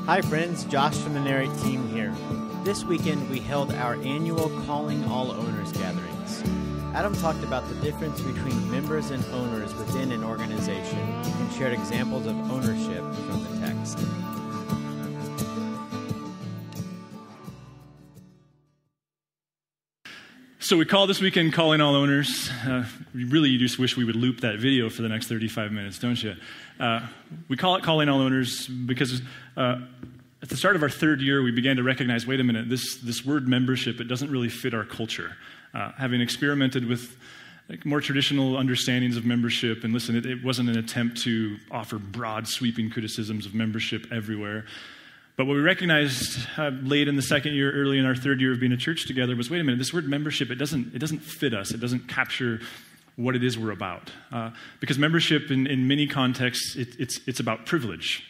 Hi friends, Josh from the Narrate team here. This weekend we held our annual Calling All Owners gatherings. Adam talked about the difference between members and owners within an organization and shared examples of ownership from the text. So we call this weekend Calling All Owners. You just wish we would loop that video for the next 35 minutes, don't you? We call it Calling All Owners because at the start of our third year, we began to recognize, wait a minute, this word membership, it doesn't really fit our culture. Having experimented with more traditional understandings of membership, and listen, it wasn't an attempt to offer broad, sweeping criticisms of membership everywhere. But what we recognized late in the second year, early in our third year of being a church together was, wait a minute, this word membership, it doesn't fit us. It doesn't capture what it is we're about. Because membership in many contexts, it's about privilege.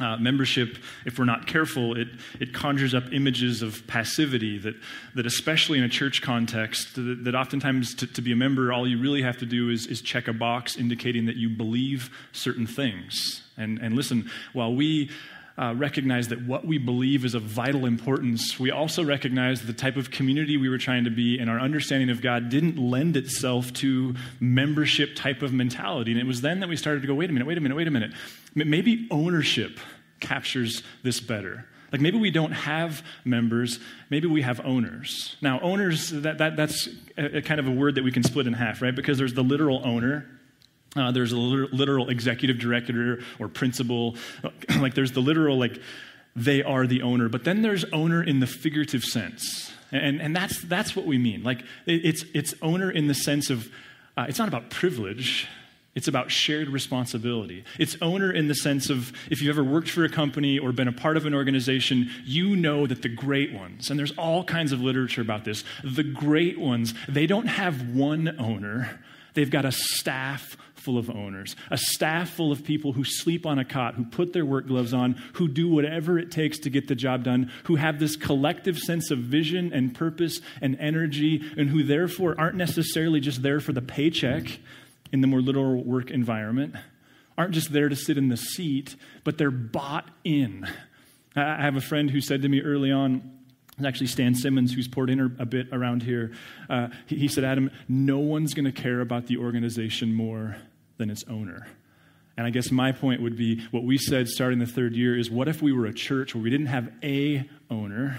Membership, if we're not careful, it conjures up images of passivity that especially in a church context, that oftentimes to be a member, all you really have to do is check a box indicating that you believe certain things. And listen, while we recognize that what we believe is of vital importance, we also recognize that the type of community we were trying to be and our understanding of God didn't lend itself to membership type of mentality. And it was then that we started to go, wait a minute. Maybe ownership captures this better. Like maybe we don't have members, maybe we have owners. Now owners, that's a kind of a word that we can split in half, right? Because there's the literal owner. There's a literal executive director or principal. Like there's the literal, like they are the owner. But then there's owner in the figurative sense. And that's what we mean. Like it's owner in the sense of, it's not about privilege. It's about shared responsibility. It's owner in the sense of, if you've ever worked for a company or been a part of an organization, you know that the great ones, and there's all kinds of literature about this, the great ones, they don't have one owner. They've got a staff full of owners, a staff full of people who sleep on a cot, who put their work gloves on, who do whatever it takes to get the job done, who have this collective sense of vision and purpose and energy, and who therefore aren't necessarily just there for the paycheck in the more literal work environment, aren't just there to sit in the seat, but they're bought in. I have a friend who said to me early on, it's actually Stan Simmons, who's poured in a bit around here. He said, Adam, no one's going to care about the organization more than its owner. And I guess my point would be, what we said starting the third year is, what if we were a church where we didn't have a owner,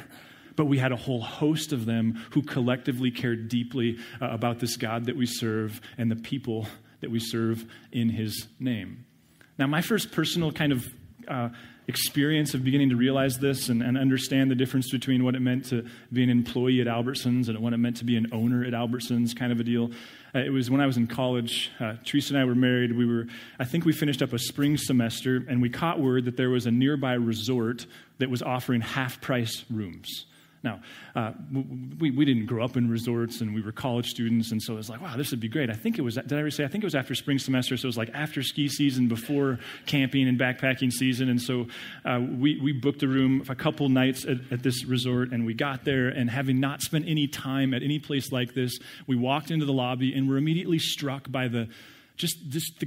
but we had a whole host of them who collectively cared deeply about this God that we serve and the people that we serve in his name. Now, my first personal kind of experience of beginning to realize this and understand the difference between what it meant to be an employee at Albertsons and what it meant to be an owner at Albertsons, kind of a deal. It was when I was in college. Teresa and I were married. I think we finished up a spring semester, and we caught word that there was a nearby resort that was offering half-price rooms. Now, we didn't grow up in resorts, and we were college students, and so it was like, wow, this would be great. I think it was after spring semester, so it was like after ski season, before camping and backpacking season, and so we booked a room a couple nights at this resort, and we got there, and having not spent any time at any place like this, we walked into the lobby, and were immediately struck by the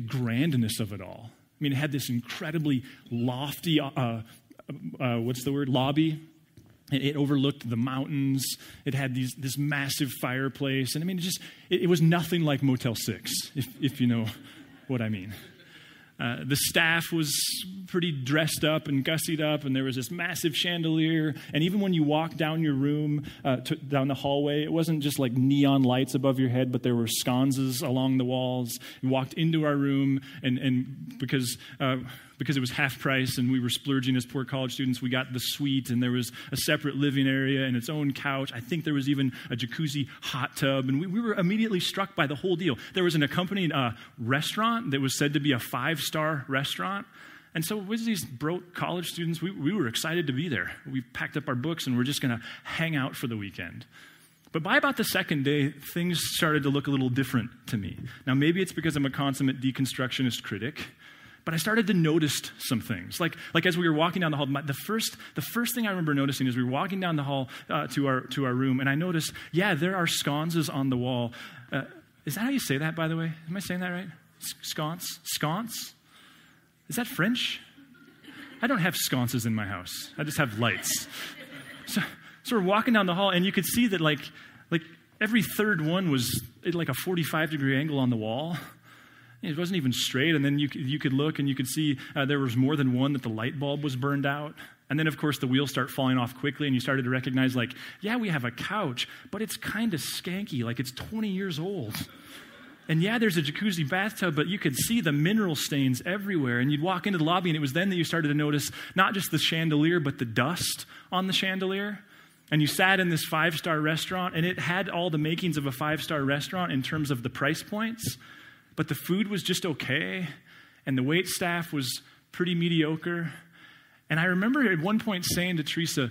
grandness of it all. I mean, it had this incredibly lofty, lobby. It overlooked the mountains. It had this massive fireplace. And I mean, it was nothing like Motel 6, if you know what I mean. The staff was pretty dressed up and gussied up, and there was this massive chandelier. And even when you walked down your room, down the hallway, it wasn't just like neon lights above your head, but there were sconces along the walls. We walked into our room, and because it was half price and we were splurging as poor college students, we got the suite, and there was a separate living area and its own couch. I think there was even a jacuzzi hot tub, and we were immediately struck by the whole deal. There was an accompanying restaurant that was said to be a 5-star restaurant. And so with these broke college students, we were excited to be there. We packed up our books and we're just going to hang out for the weekend. But by about the second day, things started to look a little different to me. Now, maybe it's because I'm a consummate deconstructionist critic, but I started to notice some things. Like as we were walking down the hall, the first thing I remember noticing is we were walking down the hall to our room, and I noticed, there are sconces on the wall. Is that how you say that, by the way? Am I saying that right? Sconce? Is that French? I don't have sconces in my house. I just have lights. So we're walking down the hall, and you could see that like every third one was at like a 45-degree angle on the wall. It wasn't even straight, and then you could look, and you could see there was more than one that the light bulb was burned out. And then, of course, the wheels start falling off quickly, and you started to recognize, like, yeah, we have a couch, but it's kind of skanky, like it's 20 years old. And yeah, there's a jacuzzi bathtub, but you could see the mineral stains everywhere. And you'd walk into the lobby, and it was then that you started to notice not just the chandelier, but the dust on the chandelier. And you sat in this 5-star restaurant, and it had all the makings of a 5-star restaurant in terms of the price points, but the food was just okay, and the wait staff was pretty mediocre. And I remember at one point saying to Teresa,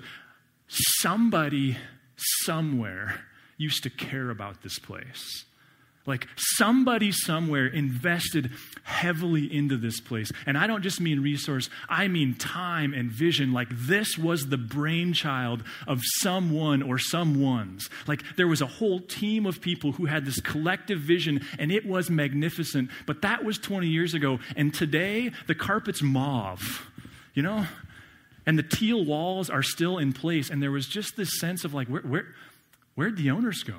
somebody somewhere used to care about this place. Like somebody somewhere invested heavily into this place. And I don't just mean resource, I mean time and vision. Like this was the brainchild of someone or someones. Like there was a whole team of people who had this collective vision, and it was magnificent. But that was 20 years ago. And today, the carpet's mauve, And the teal walls are still in place. And there was just this sense of like, where'd the owners go?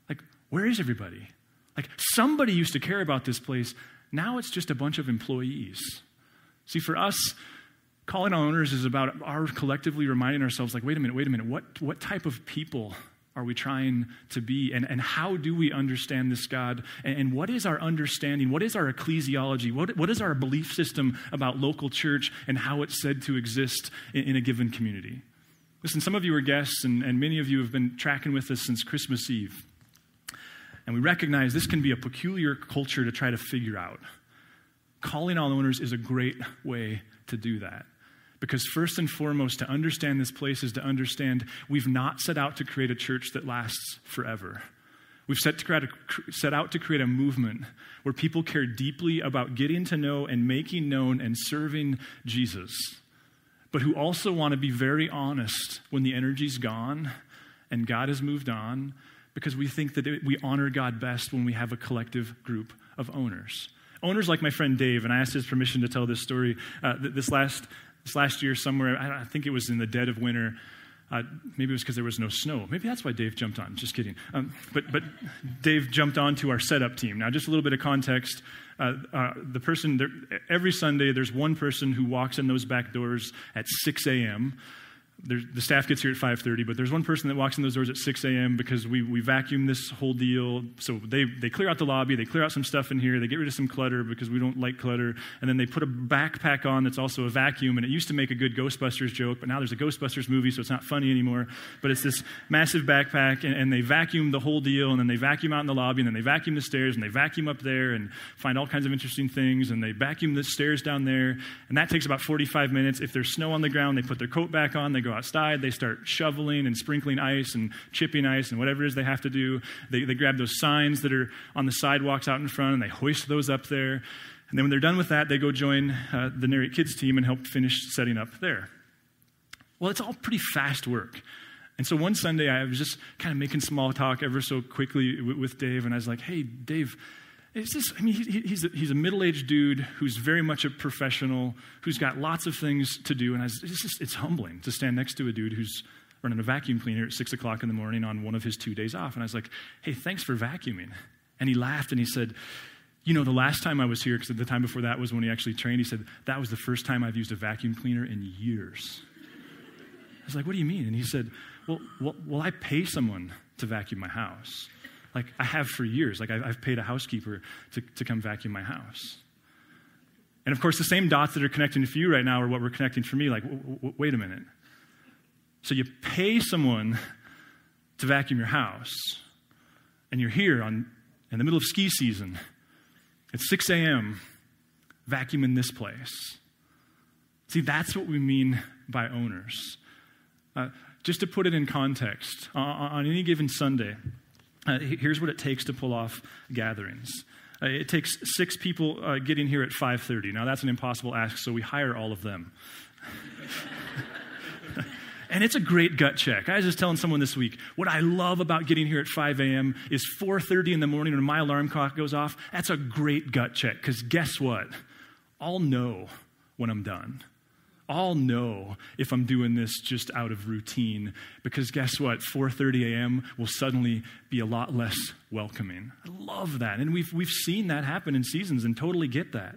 Like, where is everybody? Like, somebody used to care about this place. Now it's just a bunch of employees. See, for us, calling on owners is about our collectively reminding ourselves, like, wait a minute, what type of people are we trying to be? And how do we understand this God? And what is our understanding? What is our ecclesiology? What is our belief system about local church and how it's said to exist in a given community? Listen, some of you are guests, and many of you have been tracking with us since Christmas Eve. And we recognize this can be a peculiar culture to try to figure out. Calling all owners is a great way to do that. Because first and foremost, to understand this place is to understand we've not set out to create a church that lasts forever. We've set out to create a movement where people care deeply about getting to know and making known and serving Jesus, but who also want to be very honest when the energy's gone and God has moved on, because we think that we honor God best when we have a collective group of owners. Owners like my friend Dave, and I asked his permission to tell this story. This last year somewhere, I think it was in the dead of winter. Maybe it was because there was no snow. Maybe that's why Dave jumped on. Just kidding. But Dave jumped on to our setup team. Now, just a little bit of context. The person, every Sunday, there's one person who walks in those back doors at 6 a.m., the staff gets here at 5:30, but there's one person that walks in those doors at 6 a.m. because we vacuum this whole deal. So they clear out the lobby, they clear out some stuff in here, they get rid of some clutter because we don't like clutter, and then they put a backpack on that's also a vacuum, and it used to make a good Ghostbusters joke, but now there's a Ghostbusters movie, so it's not funny anymore. But it's this massive backpack, and they vacuum the whole deal, and then they vacuum out in the lobby, and then they vacuum the stairs, and they vacuum up there and find all kinds of interesting things, and they vacuum the stairs down there, and that takes about 45 minutes. If there's snow on the ground, they put their coat back on, they go outside, they start shoveling and sprinkling ice and chipping ice and whatever it is they have to do. They grab those signs that are on the sidewalks out in front, and they hoist those up there. And then when they're done with that, they go join the Narrate Kids team and help finish setting up there. Well, it's all pretty fast work. And so one Sunday, I was just kind of making small talk ever so quickly with Dave, and I was like, hey, Dave, he's a middle-aged dude who's very much a professional, who's got lots of things to do, and it's humbling to stand next to a dude who's running a vacuum cleaner at 6 o'clock in the morning on one of his 2 days off. And I was like, hey, thanks for vacuuming. And he laughed, and he said, the last time I was here, because the time before that was when he actually trained, he said, that was the first time I've used a vacuum cleaner in years. I was like, what do you mean? And he said, well, I pay someone to vacuum my house. Like, I have for years. Like, I've paid a housekeeper to come vacuum my house. And, of course, the same dots that are connecting for you right now are what we're connecting for me. Like, wait a minute. So you pay someone to vacuum your house, and you're here in the middle of ski season at 6 a.m. vacuuming this place. See, that's what we mean by owners. Just to put it in context, on any given Sunday, here's what it takes to pull off gatherings. It takes 6 people getting here at 5:30. Now, that's an impossible ask, so we hire all of them. And it's a great gut check. I was just telling someone this week, what I love about getting here at 5 a.m. is 4:30 in the morning when my alarm clock goes off. That's a great gut check, because guess what? I'll know when I'm done. I'll know if I'm doing this just out of routine, because guess what? 4:30 a.m. will suddenly be a lot less welcoming. I love that. And we've seen that happen in seasons and totally get that.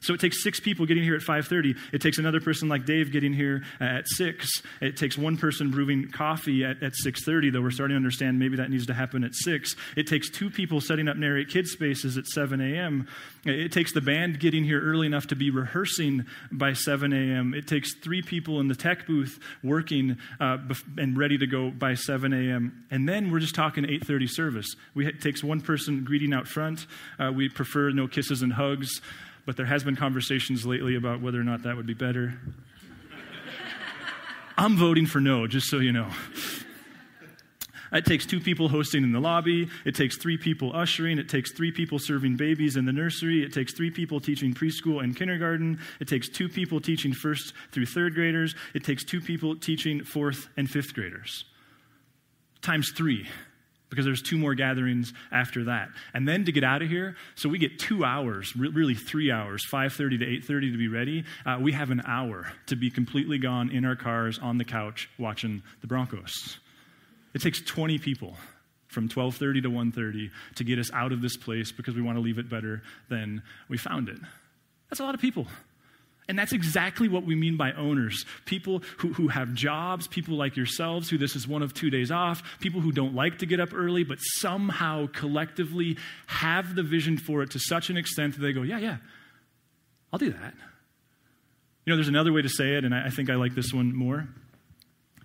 So it takes 6 people getting here at 5:30. It takes another person like Dave getting here at 6. It takes one person brewing coffee at 6:30, though we're starting to understand maybe that needs to happen at 6. It takes 2 people setting up Narrate Kids Spaces at 7 a.m. It takes the band getting here early enough to be rehearsing by 7 a.m. It takes 3 people in the tech booth working and ready to go by 7 a.m. And then we're just talking 8:30 service. It takes one person greeting out front. We prefer no kisses and hugs. But there has been conversations lately about whether or not that would be better. I'm voting for no, just so you know. It takes 2 people hosting in the lobby. It takes 3 people ushering. It takes 3 people serving babies in the nursery. It takes 3 people teaching preschool and kindergarten. It takes 2 people teaching 1st through 3rd graders. It takes 2 people teaching 4th and 5th graders. Times 3. Because there's 2 more gatherings after that. And then to get out of here, so we get 2 hours, really 3 hours, 5:30 to 8:30 to be ready. We have an hour to be completely gone in our cars on the couch watching the Broncos. It takes 20 people from 12:30 to 1:30 to get us out of this place because we want to leave it better than we found it. That's a lot of people. And that's exactly what we mean by owners. People who have jobs, people like yourselves who this is one of 2 days off, people who don't like to get up early, but somehow collectively have the vision for it to such an extent that they go, yeah, I'll do that. You know, there's another way to say it, and I think I like this one more.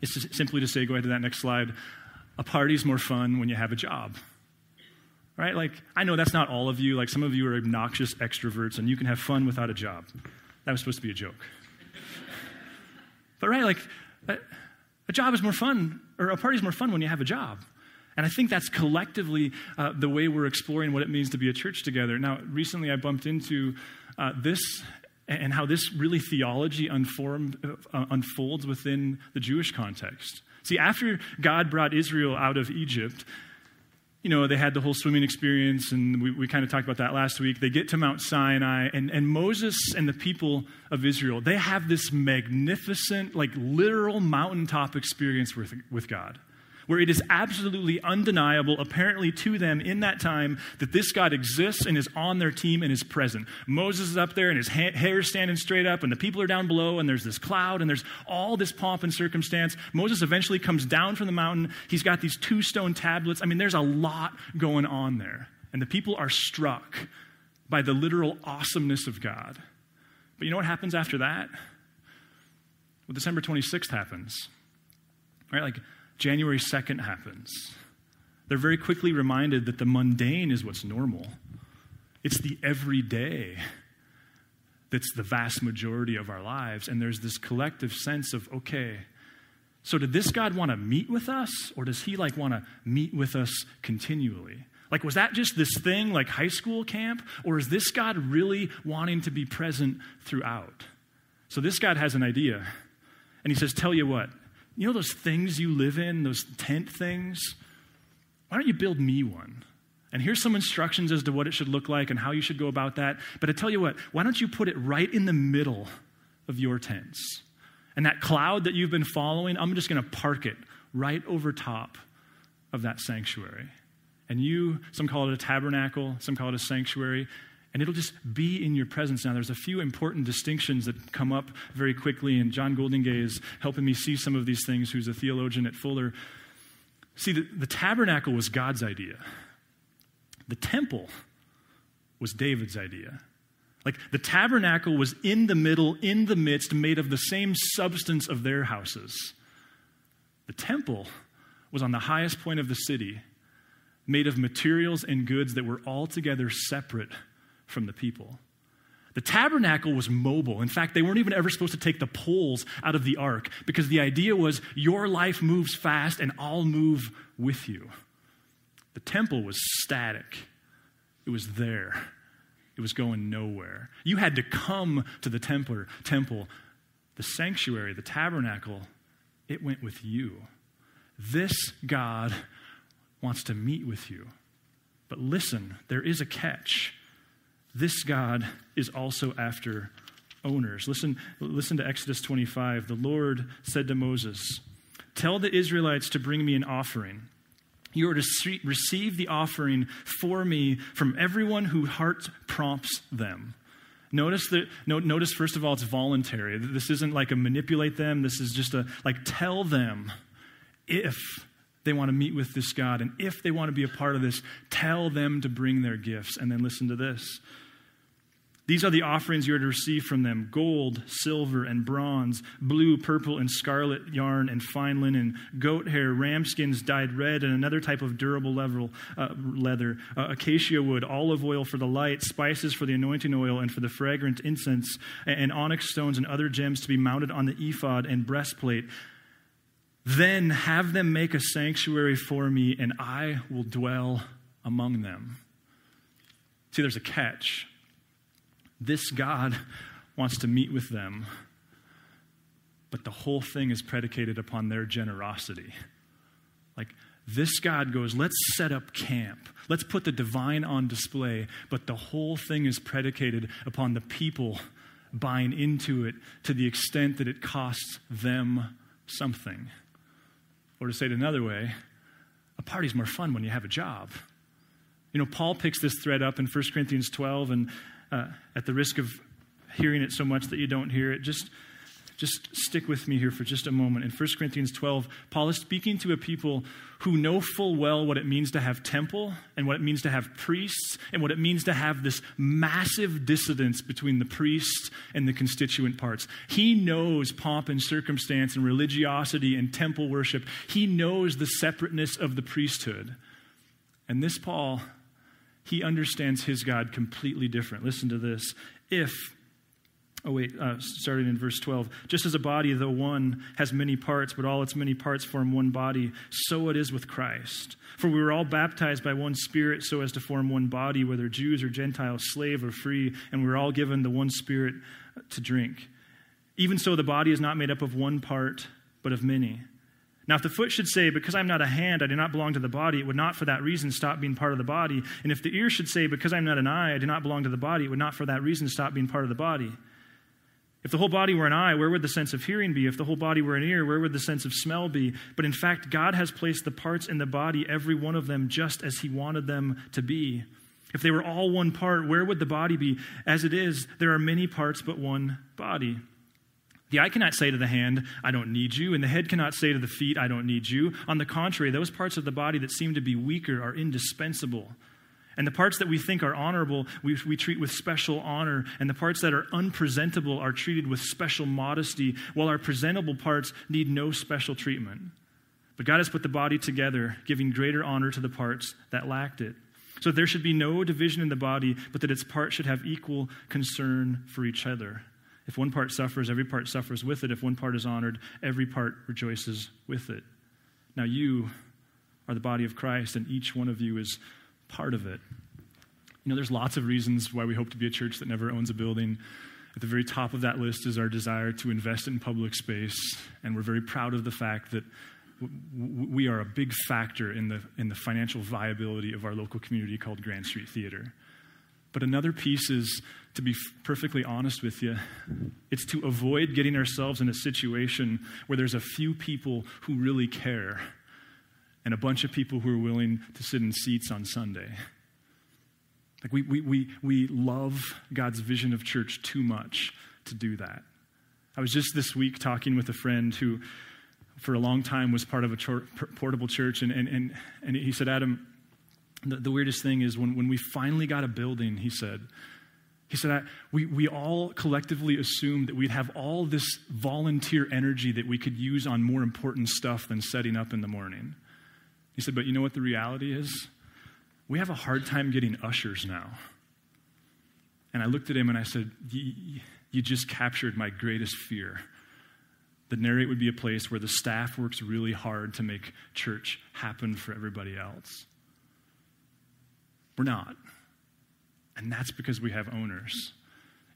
It's simply to say, go ahead to that next slide, a party's more fun when you have a job. Right? Like, I know that's not all of you. Like, some of you are obnoxious extroverts, and you can have fun without a job. That was supposed to be a joke. But right, like, a job is more fun, or a party is more fun when you have a job. And I think that's collectively the way we're exploring what it means to be a church together. Now, recently I bumped into this and how this really theology unfolds within the Jewish context. See, after God brought Israel out of Egypt, you know, they had the whole swimming experience, and we kind of talked about that last week. They get to Mount Sinai, and Moses and the people of Israel, they have this magnificent, like literal mountaintop experience with God, where it is absolutely undeniable, apparently to them in that time, that this God exists and is on their team and is present. Moses is up there, and his hair is standing straight up, and the people are down below, and there's this cloud, and there's all this pomp and circumstance. Moses eventually comes down from the mountain. He's got these 2 stone tablets. I mean, there's a lot going on there. And the people are struck by the literal awesomeness of God. But you know what happens after that? Well, December 26th happens. Right? Like, January 2nd happens. They're very quickly reminded that the mundane is what's normal. It's the everyday that's the vast majority of our lives. And there's this collective sense of, okay, so did this God want to meet with us? Or does he want to meet with us continually? Like, was that just this thing like high school camp? Or is this God really wanting to be present throughout? So this God has an idea. And he says, tell you what, you know those things you live in, those tent things? Why don't you build me one? And here's some instructions as to what it should look like and how you should go about that. But I tell you what, why don't you put it right in the middle of your tents? And that cloud that you've been following, I'm just going to park it right over top of that sanctuary. And some call it a tabernacle, some call it a sanctuary. And it'll just be in your presence. Now, there's a few important distinctions that come up very quickly, and John Goldingay is helping me see some of these things, who's a theologian at Fuller. See, the tabernacle was God's idea. The temple was David's idea. Like, the tabernacle was in the middle, in the midst, made of the same substance of their houses. The temple was on the highest point of the city, made of materials and goods that were altogether separate from the people. The tabernacle was mobile. In fact, they weren't even ever supposed to take the poles out of the ark, because the idea was your life moves fast and I'll move with you. The temple was static. It was there. It was going nowhere. You had to come to the temple. The sanctuary, the tabernacle, it went with you. This God wants to meet with you. But listen, there is a catch. This God is also after owners. Listen to Exodus 25. The Lord said to Moses, "Tell the Israelites to bring me an offering. You are to receive the offering for me from everyone whose heart prompts them." Notice, first of all, it's voluntary. This isn't like a manipulate them. This is just tell them if they want to meet with this God and if they want to be a part of this, tell them to bring their gifts. And then listen to this. These are the offerings you are to receive from them: gold, silver, and bronze, blue, purple, and scarlet yarn, and fine linen, goat hair, ram skins dyed red, and another type of durable leather, acacia wood, olive oil for the light, spices for the anointing oil and for the fragrant incense, and onyx stones and other gems to be mounted on the ephod and breastplate. Then have them make a sanctuary for me, and I will dwell among them. See, there's a catch. This God wants to meet with them, but the whole thing is predicated upon their generosity. This God goes, let's set up camp. Let's put the divine on display, but the whole thing is predicated upon the people buying into it to the extent that it costs them something. Or to say it another way, a party's more fun when you have a job. Paul picks this thread up in 1 Corinthians 12, and at the risk of hearing it so much that you don't hear it, just stick with me here for just a moment. In 1 Corinthians 12, Paul is speaking to a people who know full well what it means to have temple and what it means to have priests and what it means to have this massive dissidence between the priests and the constituent parts. He knows pomp and circumstance and religiosity and temple worship. He knows the separateness of the priesthood. And this Paul, he understands his God completely different. Listen to this. Starting in verse 12. Just as a body, though one, has many parts, but all its many parts form one body, so it is with Christ. For we were all baptized by one Spirit so as to form one body, whether Jews or Gentiles, slave or free, and we were all given the one Spirit to drink. Even so, the body is not made up of one part, but of many. Now, if the foot should say, because I'm not a hand, I do not belong to the body, it would not for that reason stop being part of the body. And if the ear should say, because I'm not an eye, I do not belong to the body, it would not for that reason stop being part of the body. If the whole body were an eye, where would the sense of hearing be? If the whole body were an ear, where would the sense of smell be? But in fact, God has placed the parts in the body, every one of them, just as he wanted them to be. If they were all one part, where would the body be? As it is, there are many parts, but one body. The eye cannot say to the hand, I don't need you, and the head cannot say to the feet, I don't need you. On the contrary, those parts of the body that seem to be weaker are indispensable. And the parts that we think are honorable, we treat with special honor. And the parts that are unpresentable are treated with special modesty, while our presentable parts need no special treatment. But God has put the body together, giving greater honor to the parts that lacked it. So that there should be no division in the body, but that its parts should have equal concern for each other. If one part suffers, every part suffers with it. If one part is honored, every part rejoices with it. Now you are the body of Christ, and each one of you is part of it. There's lots of reasons why we hope to be a church that never owns a building. At the very top of that list is our desire to invest in public space, and we're very proud of the fact that we are a big factor in the financial viability of our local community called Grand Street Theater. But another piece is, to be perfectly honest with you, it's to avoid getting ourselves in a situation where there's a few people who really care and a bunch of people who are willing to sit in seats on Sunday. We love God's vision of church too much to do that. I was just this week talking with a friend who, for a long time, was part of a portable church, and he said, Adam, the weirdest thing is when we finally got a building, he said, we all collectively assumed that we'd have all this volunteer energy that we could use on more important stuff than setting up in the morning. He said, but you know what the reality is? We have a hard time getting ushers now. And I looked at him and I said, you just captured my greatest fear. That Narrate would be a place where the staff works really hard to make church happen for everybody else. We're not. And that's because we have owners.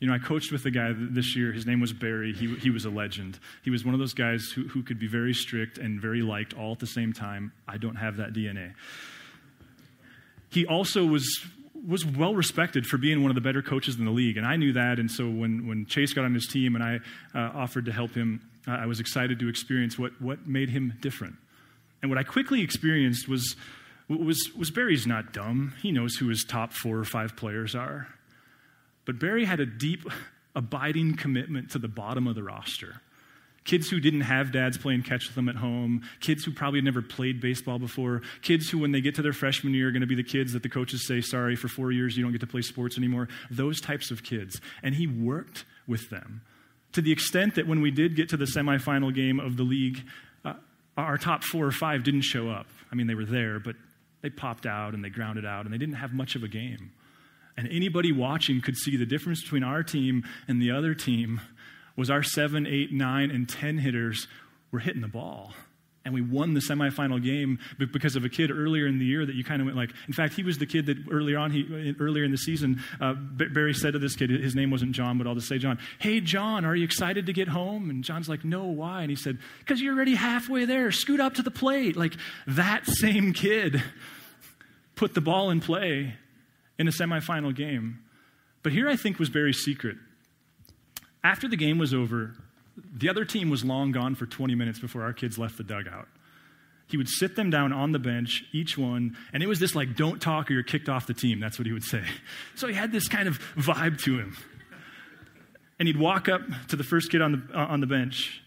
I coached with a guy this year. His name was Barry. He was a legend. He was one of those guys who could be very strict and very liked all at the same time. I don't have that DNA. He also was was well respected for being one of the better coaches in the league, and I knew that. And so when Chase got on his team and I offered to help him, I was excited to experience what made him different. And what I quickly experienced was Barry's not dumb. He knows who his top 4 or 5 players are. But Barry had a deep, abiding commitment to the bottom of the roster. Kids who didn't have dads playing catch with them at home, kids who probably had never played baseball before, kids who when they get to their freshman year are going to be the kids that the coaches say, sorry, for 4 years you don't get to play sports anymore, those types of kids. And he worked with them to the extent that when we did get to the semifinal game of the league, our top 4 or 5 didn't show up. I mean, they were there, but they popped out and they grounded out and they didn't have much of a game. And anybody watching could see the difference between our team and the other team was our 7, 8, 9, and 10 hitters were hitting the ball. And we won the semifinal game because of a kid earlier in the year that you kind of went like, in fact, he was the kid that earlier in the season, Barry said to this kid, his name wasn't John, but I'll just say John, hey, John, are you excited to get home? And John's like, no, why? And he said, because you're already halfway there. Scoot up to the plate. Like that same kid put the ball in play in a semifinal game. But here I think was Barry's secret. After the game was over, the other team was long gone for 20 minutes before our kids left the dugout. He would sit them down on the bench, each one, and it was this like, don't talk or you're kicked off the team. That's what he would say. So he had this kind of vibe to him. And he'd walk up to the first kid on the bench,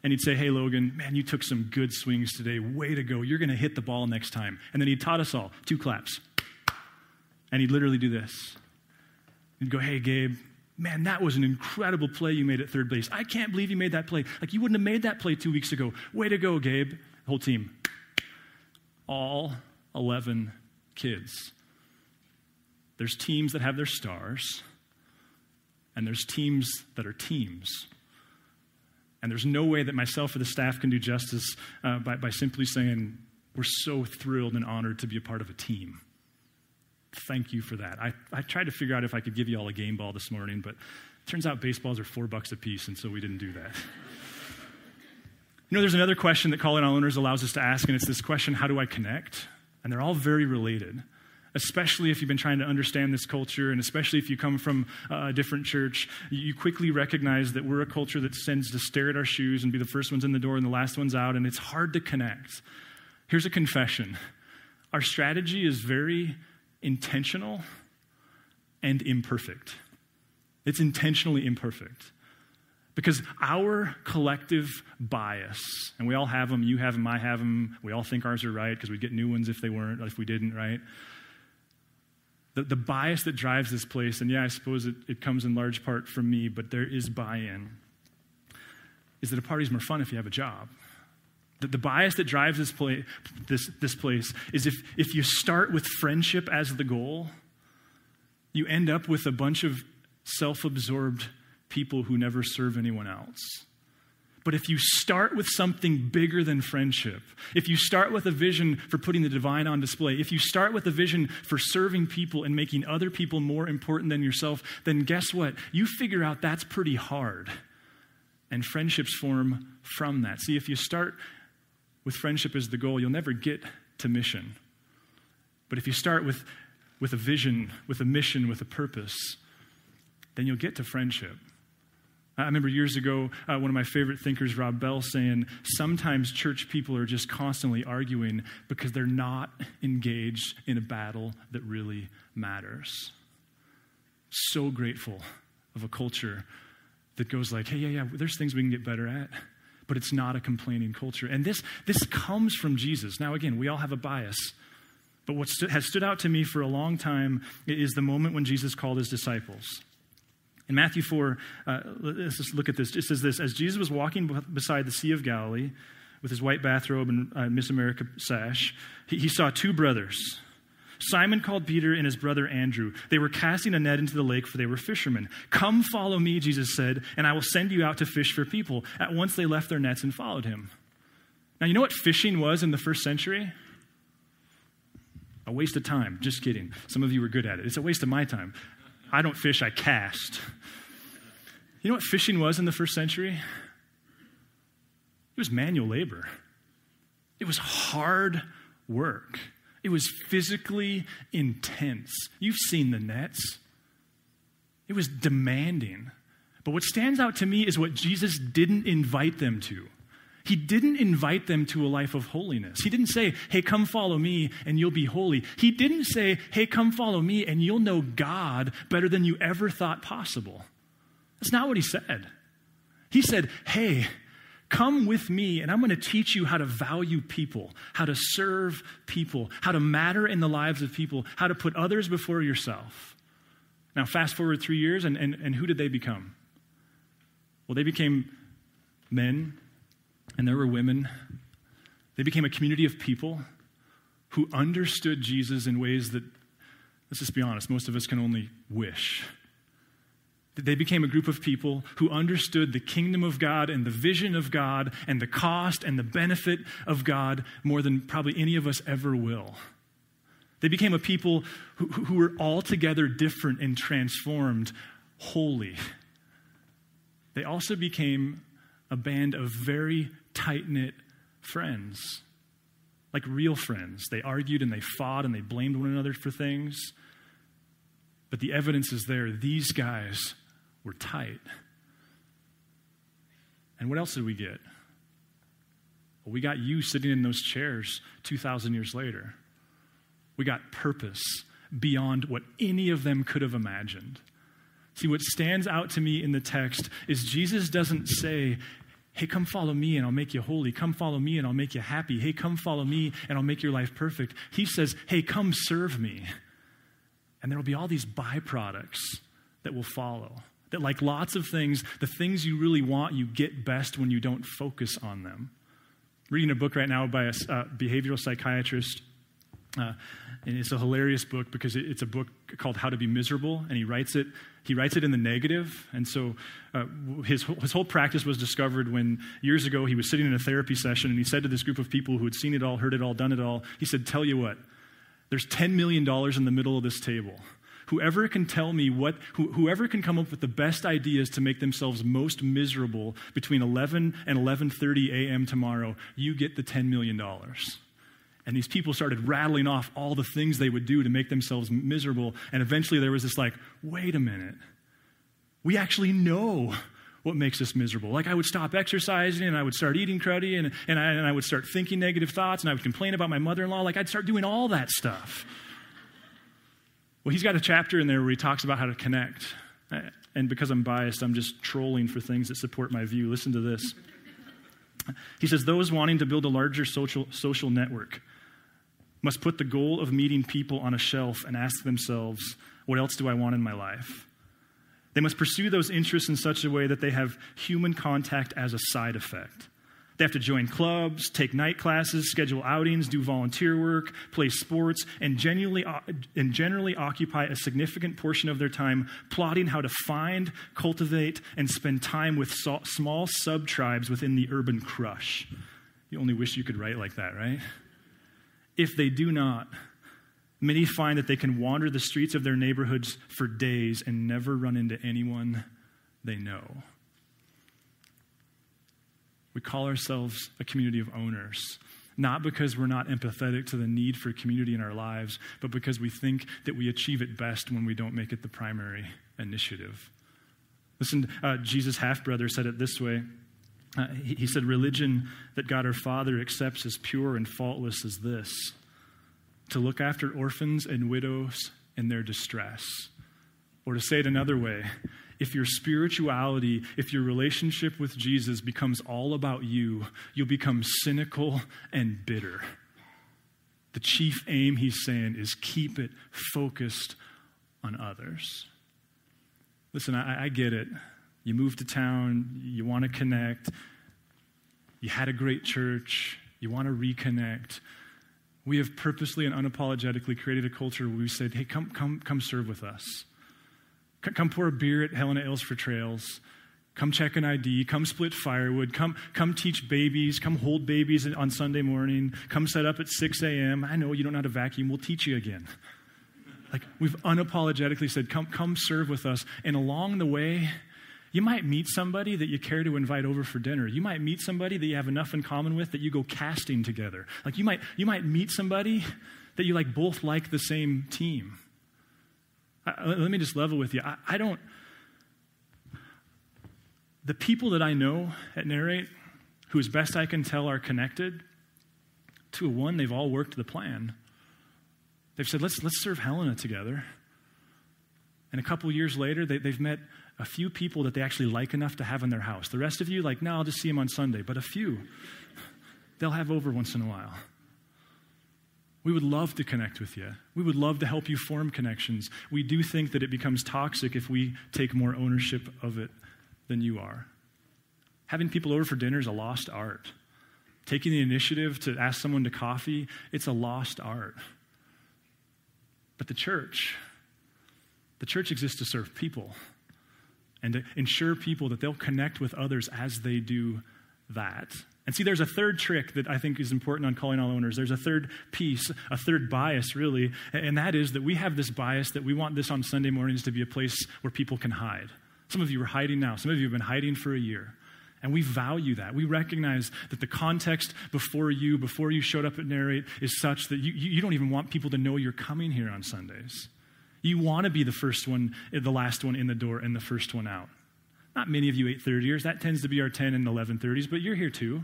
and he'd say, hey, Logan, man, you took some good swings today. Way to go. You're going to hit the ball next time. And then he taught us all 2 claps. And he'd literally do this. He'd go, hey, Gabe, man, that was an incredible play you made at third base. I can't believe you made that play. Like, you wouldn't have made that play 2 weeks ago. Way to go, Gabe. The whole team. All 11 kids. There's teams that have their stars, and there's teams that are teams. And there's no way that myself or the staff can do justice by simply saying, we're so thrilled and honored to be a part of a team. Thank you for that. I tried to figure out if I could give you all a game ball this morning, but it turns out baseballs are $4 a piece, and so we didn't do that. You know, there's another question that Calling All Owners allows us to ask, and it's this question, how do I connect? And they're all very related, especially if you've been trying to understand this culture, and especially if you come from a different church. You quickly recognize that we're a culture that tends to stare at our shoes and be the first ones in the door and the last ones out, and it's hard to connect. Here's a confession. Our strategy is very intentional and imperfect. It's intentionally imperfect because our collective bias, and we all have them, you have them, I have them, we all think ours are right because we'd get new ones if they weren't, if we didn't, right? The bias that drives this place, and yeah, I suppose it comes in large part from me, but there is buy-in, is that a party's more fun if you have a job. The bias that drives this place is if you start with friendship as the goal, you end up with a bunch of self-absorbed people who never serve anyone else. But if you start with something bigger than friendship, if you start with a vision for putting the divine on display, if you start with a vision for serving people and making other people more important than yourself, then guess what? You figure out that's pretty hard. And friendships form from that. See, if you start with friendship as the goal, you'll never get to mission. But if you start with a vision, with a mission, with a purpose, then you'll get to friendship. I remember years ago, one of my favorite thinkers, Rob Bell, saying, sometimes church people are just constantly arguing because they're not engaged in a battle that really matters. So grateful of a culture that goes like, hey, yeah, there's things we can get better at, but it's not a complaining culture. And this comes from Jesus. Now, again, we all have a bias, but what has stood out to me for a long time is the moment when Jesus called his disciples. In Matthew 4, let's just look at this. It says this, as Jesus was walking beside the Sea of Galilee with his white bathrobe and Miss America sash, he saw 2 brothers, Simon called Peter and his brother Andrew. They were casting a net into the lake, for they were fishermen. Come follow me, Jesus said, and I will send you out to fish for people. At once they left their nets and followed him. Now, you know what fishing was in the first century? A waste of time. Just kidding. Some of you were good at it. It's a waste of my time. I don't fish, I cast. You know what fishing was in the first century? It was manual labor. It was hard work. It was physically intense. You've seen the nets. It was demanding. But what stands out to me is what Jesus didn't invite them to. He didn't invite them to a life of holiness. He didn't say, hey, come follow me and you'll be holy. He didn't say, hey, come follow me and you'll know God better than you ever thought possible. That's not what he said. He said, hey, come with me and I'm going to teach you how to value people, how to serve people, how to matter in the lives of people, how to put others before yourself. Now, fast forward 3 years, and who did they become? Well, they became men, and there were women. They became a community of people who understood Jesus in ways that, let's just be honest, most of us can only wish. They became a group of people who understood the kingdom of God and the vision of God and the cost and the benefit of God more than probably any of us ever will. They became a people who were altogether different and transformed, holy. They also became a band of very tight-knit friends, like real friends. They argued and they fought and they blamed one another for things. But the evidence is there. These guys were tight. And what else did we get? Well, we got you sitting in those chairs 2,000 years later. We got purpose beyond what any of them could have imagined. See, what stands out to me in the text is Jesus doesn't say, hey, come follow me and I'll make you holy. Come follow me and I'll make you happy. Hey, come follow me and I'll make your life perfect. He says, hey, come serve me. And there will be all these byproducts that will follow. That like lots of things, the things you really want, you get best when you don't focus on them. I'm reading a book right now by a behavioral psychiatrist. And it's a hilarious book because it's a book called How to Be Miserable, and he writes it in the negative. And so his whole practice was discovered when years ago he was sitting in a therapy session and he said to this group of people who had seen it all, heard it all, done it all, he said, tell you what, there's $10 million in the middle of this table. Whoever can tell me whoever can come up with the best ideas to make themselves most miserable between 11 and 11:30 a.m. tomorrow, you get the $10 million. And these people started rattling off all the things they would do to make themselves miserable. And eventually there was this like, wait a minute. We actually know what makes us miserable. Like I would stop exercising and I would start eating cruddy and I would start thinking negative thoughts and I would complain about my mother-in-law. Like I'd start doing all that stuff. Well, he's got a chapter in there where he talks about how to connect. And because I'm biased, I'm just trolling for things that support my view. Listen to this. He says, those wanting to build a larger social network must put the goal of meeting people on a shelf and ask themselves, what else do I want in my life? They must pursue those interests in such a way that they have human contact as a side effect. They have to join clubs, take night classes, schedule outings, do volunteer work, play sports, and generally occupy a significant portion of their time plotting how to find, cultivate, and spend time with small sub-tribes within the urban crush. You only wish you could write like that, right? If they do not, many find that they can wander the streets of their neighborhoods for days and never run into anyone they know. We call ourselves a community of owners, not because we're not empathetic to the need for community in our lives, but because we think that we achieve it best when we don't make it the primary initiative. Listen, Jesus' half-brother said it this way. He said, religion that God our Father accepts as pure and faultless is this, to look after orphans and widows in their distress. Or to say it another way, if your spirituality, if your relationship with Jesus becomes all about you, you'll become cynical and bitter. The chief aim, he's saying, is keep it focused on others. Listen, I get it. You moved to town, you want to connect, you had a great church, you want to reconnect. We have purposely and unapologetically created a culture where we said, hey, come serve with us. Come pour a beer at Helena Hills for Trails. Come check an ID. Come split firewood. Come teach babies. Come hold babies on Sunday morning. Come set up at 6 a.m. I know you don't know how to vacuum. We'll teach you again. Like we've unapologetically said, come serve with us. And along the way, you might meet somebody that you care to invite over for dinner. You might meet somebody that you have enough in common with that you go casting together. Like you might meet somebody that you both like the same team. Let me just level with you. I don't, the people that I know at Narrate, who as best I can tell are connected, to a one, they've all worked the plan. They've said, let's serve Helena together. And a couple years later, they've met a few people that they actually like enough to have in their house. The rest of you, no, I'll just see them on Sunday. But a few, they'll have over once in a while. We would love to connect with you. We would love to help you form connections. We do think that it becomes toxic if we take more ownership of it than you are. Having people over for dinner is a lost art. Taking the initiative to ask someone to coffee, it's a lost art. But the church exists to serve people and to ensure people that they'll connect with others as they do that. And see, there's a third trick that I think is important on Calling All Owners. There's a third piece, a third bias, really, and that is that we have this bias that we want this on Sunday mornings to be a place where people can hide. Some of you are hiding now. Some of you have been hiding for a year. And we value that. We recognize that the context before you showed up at Narrate, is such that you don't even want people to know you're coming here on Sundays. You want to be the first one, the last one in the door, and the first one out. Not many of you 8:30ers. That tends to be our 10 and 11:30s, but you're here too.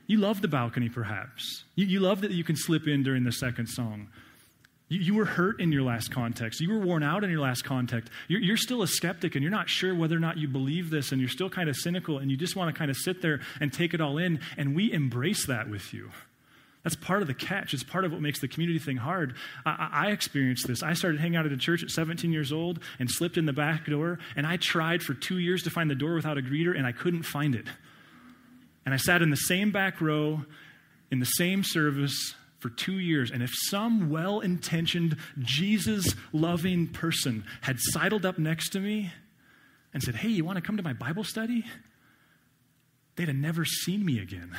You love the balcony, perhaps. You love that you can slip in during the second song. You were hurt in your last context. You were worn out in your last context. You're still a skeptic, and you're not sure whether or not you believe this, and you're still kind of cynical, and you just want to kind of sit there and take it all in, and we embrace that with you. That's part of the catch. It's part of what makes the community thing hard. I experienced this. I started hanging out at a church at 17 years old and slipped in the back door, and I tried for 2 years to find the door without a greeter, and I couldn't find it. And I sat in the same back row in the same service for 2 years, and if some well-intentioned, Jesus-loving person had sidled up next to me and said, hey, you want to come to my Bible study? They'd have never seen me again.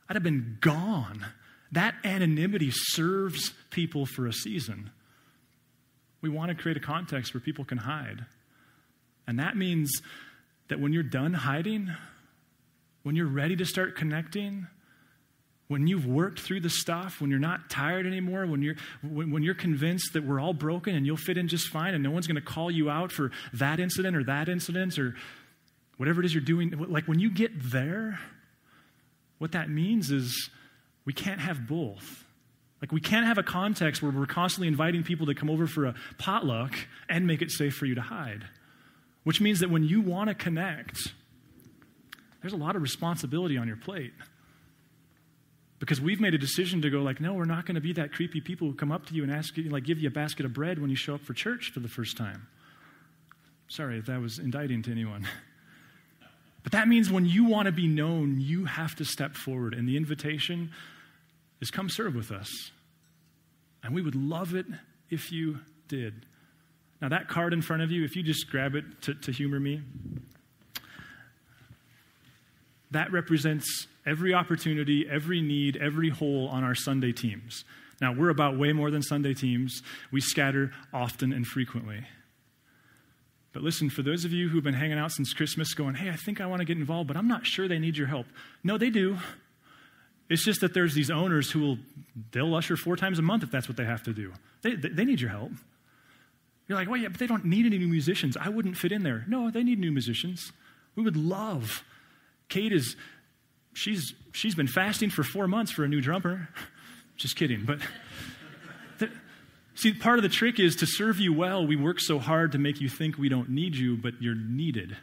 I'd have been gone. That anonymity serves people for a season. We want to create a context where people can hide. And that means that when you're done hiding, when you're ready to start connecting, when you've worked through the stuff, when you're not tired anymore, when you're convinced that we're all broken and you'll fit in just fine and no one's going to call you out for that incident or whatever it is you're doing, when you get there, what that means is we can't have both. We can't have a context where we're constantly inviting people to come over for a potluck and make it safe for you to hide. Which means that when you want to connect, there's a lot of responsibility on your plate. Because we've made a decision to go no, we're not going to be that creepy people who come up to you and ask you, give you a basket of bread when you show up for church for the first time. Sorry if that was indicting to anyone. But that means when you want to be known, you have to step forward. And the invitation is come serve with us. And we would love it if you did. Now that card in front of you, if you just grab it to humor me, that represents every opportunity, every need, every hole on our Sunday teams. Now, we're about way more than Sunday teams. We scatter often and frequently. But listen, for those of you who've been hanging out since Christmas going, hey, I think I want to get involved, but I'm not sure they need your help. No, they do. It's just that there's these owners they'll usher 4 times a month if that's what they have to do. They need your help. You're like, well, yeah, but they don't need any new musicians. I wouldn't fit in there. No, they need new musicians. We would love. Kate she's been fasting for 4 months for a new drummer. Just kidding. But see, part of the trick is to serve you well, we work so hard to make you think we don't need you, but you're needed.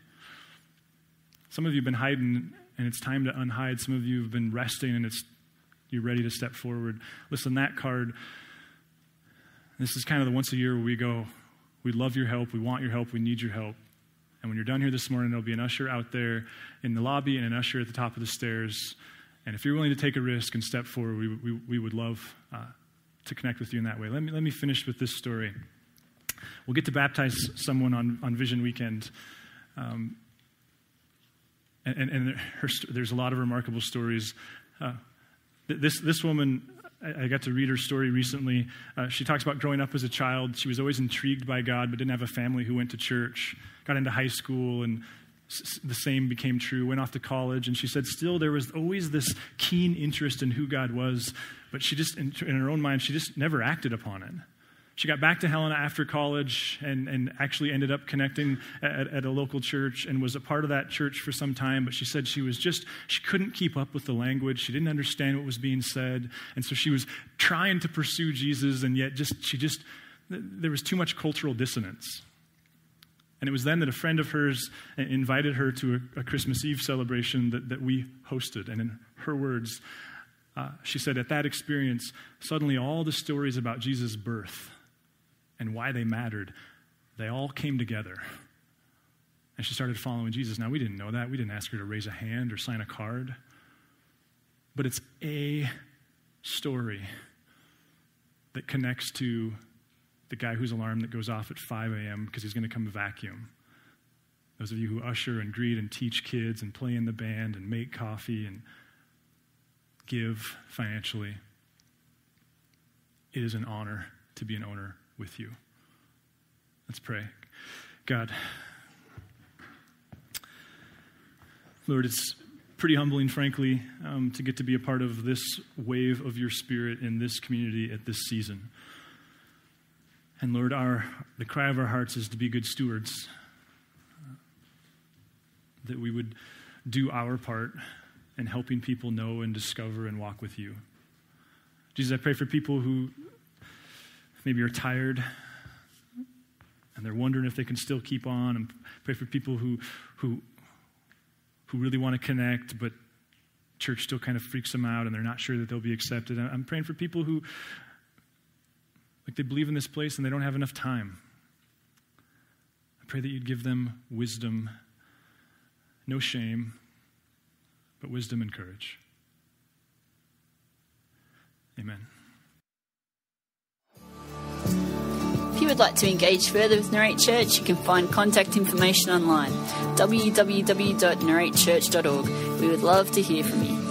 Some of you have been hiding, and it's time to unhide. Some of you have been resting, and you're ready to step forward. Listen, that card, this is kind of the once a year where we go, we love your help, we want your help, we need your help. And when you're done here this morning, there'll be an usher out there in the lobby and an usher at the top of the stairs. And if you're willing to take a risk and step forward, we would love to connect with you in that way. Let me finish with this story. We'll get to baptize someone on Vision Weekend. There's a lot of remarkable stories. This woman, I got to read her story recently. She talks about growing up as a child. She was always intrigued by God, but didn't have a family who went to church. Got into high school and the same became true, went off to college, and she said still there was always this keen interest in who God was, but she just, in her own mind, she just never acted upon it. She got back to Helena after college and actually ended up connecting at a local church and was a part of that church for some time, but she said she couldn't keep up with the language. She didn't understand what was being said, and so she was trying to pursue Jesus, and yet there was too much cultural dissonance. And it was then that a friend of hers invited her to a Christmas Eve celebration that we hosted, and in her words, she said, at that experience, suddenly all the stories about Jesus' birth and why they mattered, they all came together. And she started following Jesus. Now, we didn't know that. We didn't ask her to raise a hand or sign a card. But it's a story that connects to the guy whose alarm that goes off at 5 a.m. because he's going to come vacuum. Those of you who usher and greet and teach kids and play in the band and make coffee and give financially. It is an honor to be an owner with you. Let's pray. God, Lord, it's pretty humbling, frankly, to get to be a part of this wave of your Spirit in this community at this season. And Lord, the cry of our hearts is to be good stewards, that we would do our part in helping people know and discover and walk with you. Jesus, I pray for people who maybe are tired and they're wondering if they can still keep on, and pray for people who really want to connect, but church still kind of freaks them out and they're not sure that they'll be accepted. I'm praying for people who, like, they believe in this place and they don't have enough time. I pray that you'd give them wisdom, no shame, but wisdom and courage. Amen. If you would like to engage further with Narrate Church, you can find contact information online, www.narratechurch.org. We would love to hear from you.